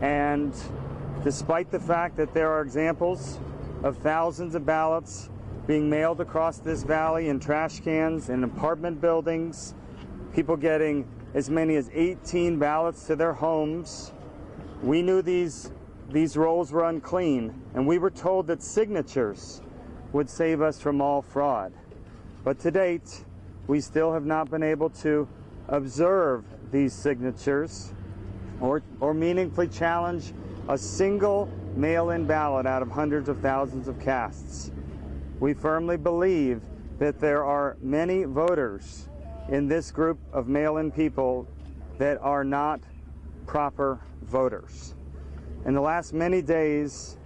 And despite the fact that there are examples of thousands of ballots being mailed across this valley in trash cans in apartment buildings, people getting as many as 18 ballots to their homes, we knew these rolls were unclean, and we were told that signatures would save us from all fraud. But to date, we still have not been able to observe these signatures or meaningfully challenge a single mail-in ballot out of hundreds of thousands of casts. We firmly believe that there are many voters in this group of mail-in people that are not proper voters. In the last many days,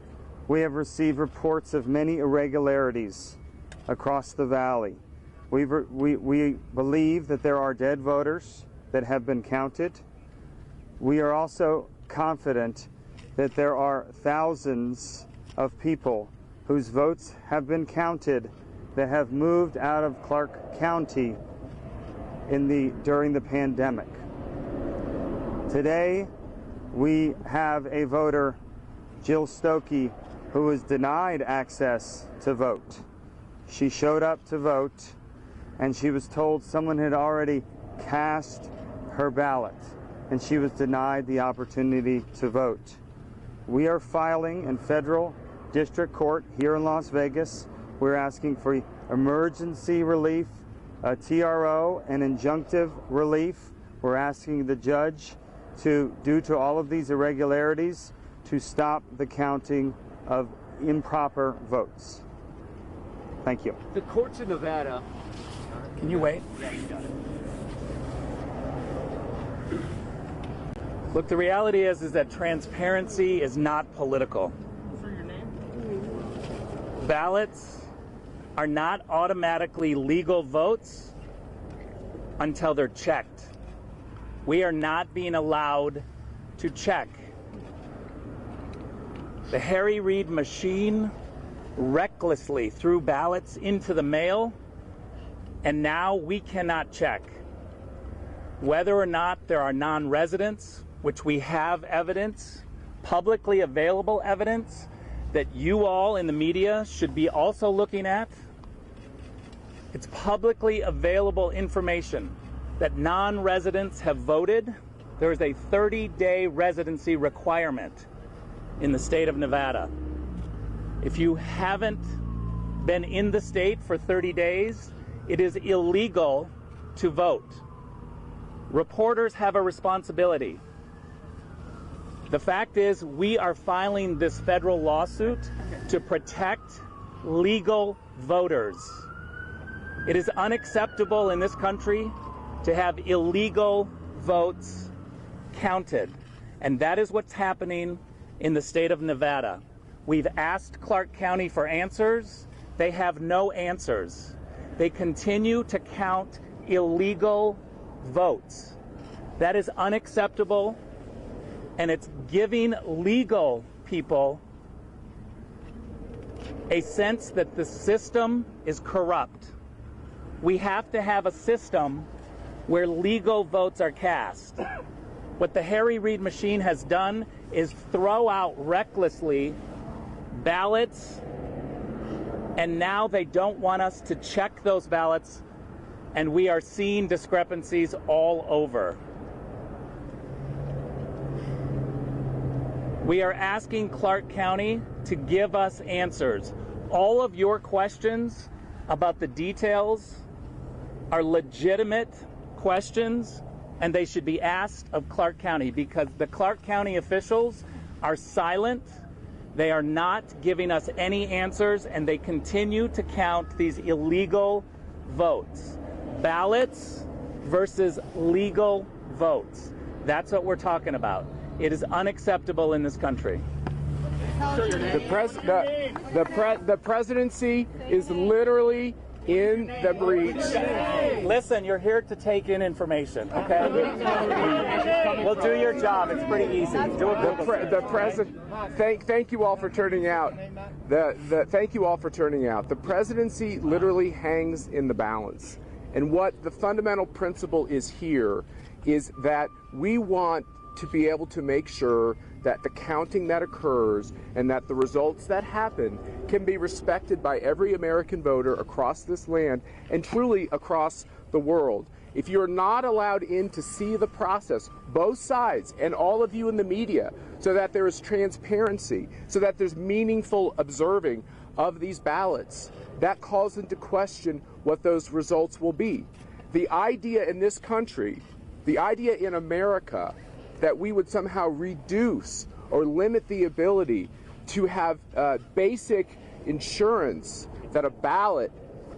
we have received reports of many irregularities across the valley. We believe that there are dead voters that have been counted. We are also confident that there are thousands of people whose votes have been counted that have moved out of Clark County during the pandemic. Today, we have a voter, Jill Stokey, who was denied access to vote. She showed up to vote, and she was told someone had already cast her ballot, and she was denied the opportunity to vote. We are filing in federal district court here in Las Vegas. We're asking for emergency relief, TRO, and injunctive relief. We're asking the judge due to all of these irregularities, to stop the counting of improper votes. Thank you. The courts in Nevada. Can you wait? Yeah, you got it. Look, the reality is that transparency is not political. For your name? Ballots are not automatically legal votes until they're checked. We are not being allowed to check. The Harry Reid machine recklessly threw ballots into the mail, and now we cannot check whether or not there are non-residents, which we have evidence, publicly available evidence, that you all in the media should be also looking at. It's publicly available information that non-residents have voted. There is a 30-day residency requirement in the state of Nevada. If you haven't been in the state for 30 days, it is illegal to vote. Reporters have a responsibility. The fact is, we are filing this federal lawsuit to protect legal voters. It is unacceptable in this country to have illegal votes counted, and that is what's happening in the state of Nevada. We've asked Clark County for answers. They have no answers. They continue to count illegal votes. That is unacceptable, and it's giving legal people a sense that the system is corrupt. We have to have a system where legal votes are cast. What the Harry Reid machine has done is throw out recklessly ballots, and now they don't want us to check those ballots, and we are seeing discrepancies all over. We are asking Clark County to give us answers. All of your questions about the details are legitimate questions, and they should be asked of Clark County, because the Clark County officials are silent. They are not giving us any answers, and they continue to count these illegal votes. Ballots versus legal votes. That's what we're talking about. It is unacceptable in this country. The presidency is literally in the breach. Listen, you're here to take in information, okay? We'll do your job. It's pretty easy. Do a Thank you all for turning out. Thank you all for turning out. The presidency literally hangs in the balance. And what the fundamental principle is here is that we want to be able to make sure that the counting that occurs and that the results that happen can be respected by every American voter across this land and truly across the world. If you're not allowed in to see the process, both sides and all of you in the media, so that there is transparency, so that there's meaningful observing of these ballots, that calls into question what those results will be. The idea in this country, the idea in America, that we would somehow reduce or limit the ability to have basic insurance that a ballot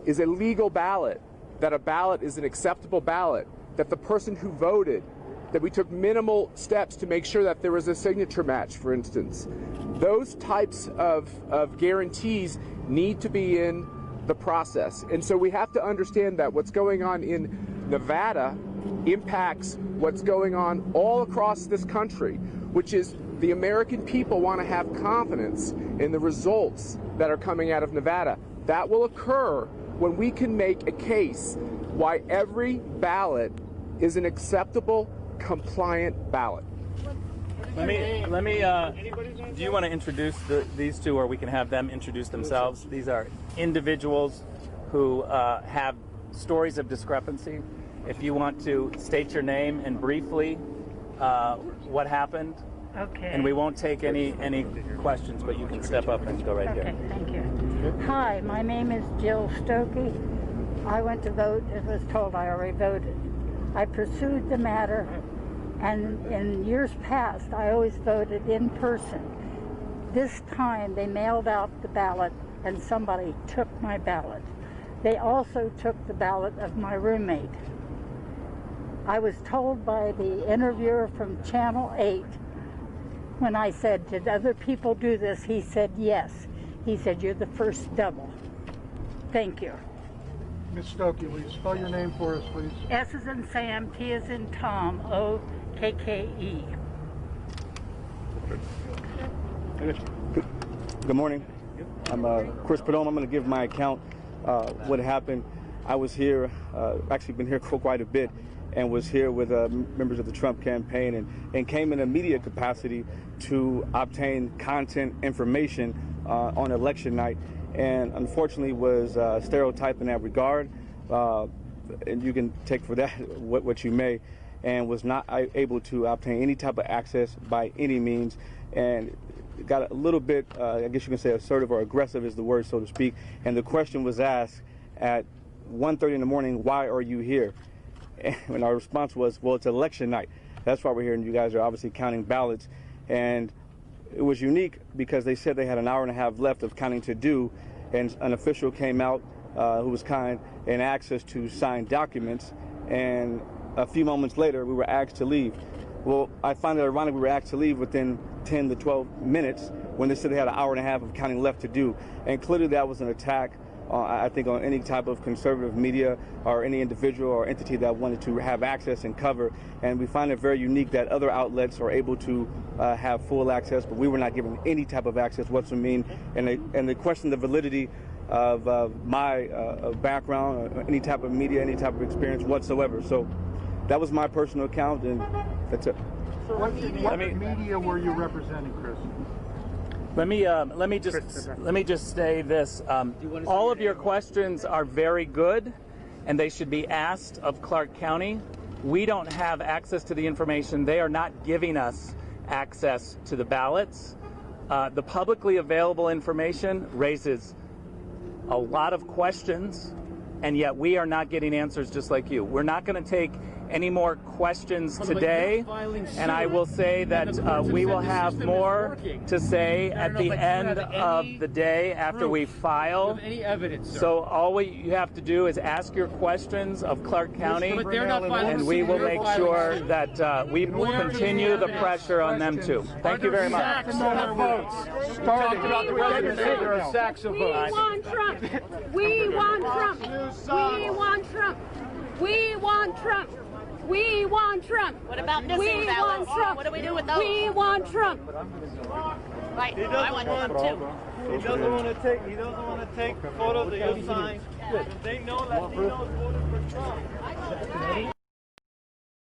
is a legal ballot, that a ballot is an acceptable ballot, that the person who voted, that we took minimal steps to make sure that there was a signature match, for instance. Those types of guarantees need to be in the process. And so we have to understand that what's going on in Nevada impacts what's going on all across this country, which is the American people want to have confidence in the results that are coming out of Nevada. That will occur when we can make a case why every ballot is an acceptable, compliant ballot. Let me do you want to introduce these two, or we can have them introduce themselves? These are individuals who have stories of discrepancy. If you want to state your name and briefly what happened. Okay. And we won't take any questions, but you can step up and go right Okay, here. thank you. Hi, my name is Jill Stokey. I went to vote. It was told I already voted. I pursued the matter, and in years past, I always voted in person. This time, they mailed out the ballot, and somebody took my ballot. They also took the ballot of my roommate. I was told by the interviewer from Channel 8, when I said, did other people do this? He said, yes. He said, you're the first double. Thank you. Ms. Stokey, will you spell your name for us, please? S is in Sam, T is in Tom, O-K-K-E. Good morning. I'm Chris Padome. I'm going to give my account what happened. I was here, actually been here for quite a bit, and was here with members of the Trump campaign and came in a media capacity to obtain content information on election night, and unfortunately was stereotyped in that regard, and you can take for that what you may, and was not able to obtain any type of access by any means, and got a little bit, I guess you can say assertive or aggressive is the word, so to speak, and the question was asked at 1:30 in the morning, why are you here? And our response was, well, it's election night. That's why we're here, and you guys are obviously counting ballots. And it was unique because they said they had an hour and a half left of counting to do, and an official came out who was kind and asked us to sign documents, and a few moments later we were asked to leave. Well, I find it ironic we were asked to leave within 10 to 12 minutes when they said they had an hour and a half of counting left to do, and clearly that was an attack I think on any type of conservative media or any individual or entity that wanted to have access and cover. And we find it very unique that other outlets are able to have full access, but we were not given any type of access whatsoever. And they question the validity of my background, or any type of media, any type of experience whatsoever. So that was my personal account, and that's it. What media were you representing, Chris? Let me just say this. All of your questions are very good, and they should be asked of Clark County. We don't have access to the information. They are not giving us access to the ballots. The publicly available information raises a lot of questions, and yet we are not getting answers just like you. We're not going to take any more questions today, and I will say that we will have more to say at the end of the day after we file. So all you have to do is ask your questions of Clark County, and we will make sure that we continue the pressure on them too. Thank you very much. We want Trump. We want Trump. We want Trump. We want Trump. We want Trump. What about missing ballots? What do we do with those? We want Trump. Right. I want Trump too. He doesn't want to take photos that you sign. They know Latinos voted for Trump.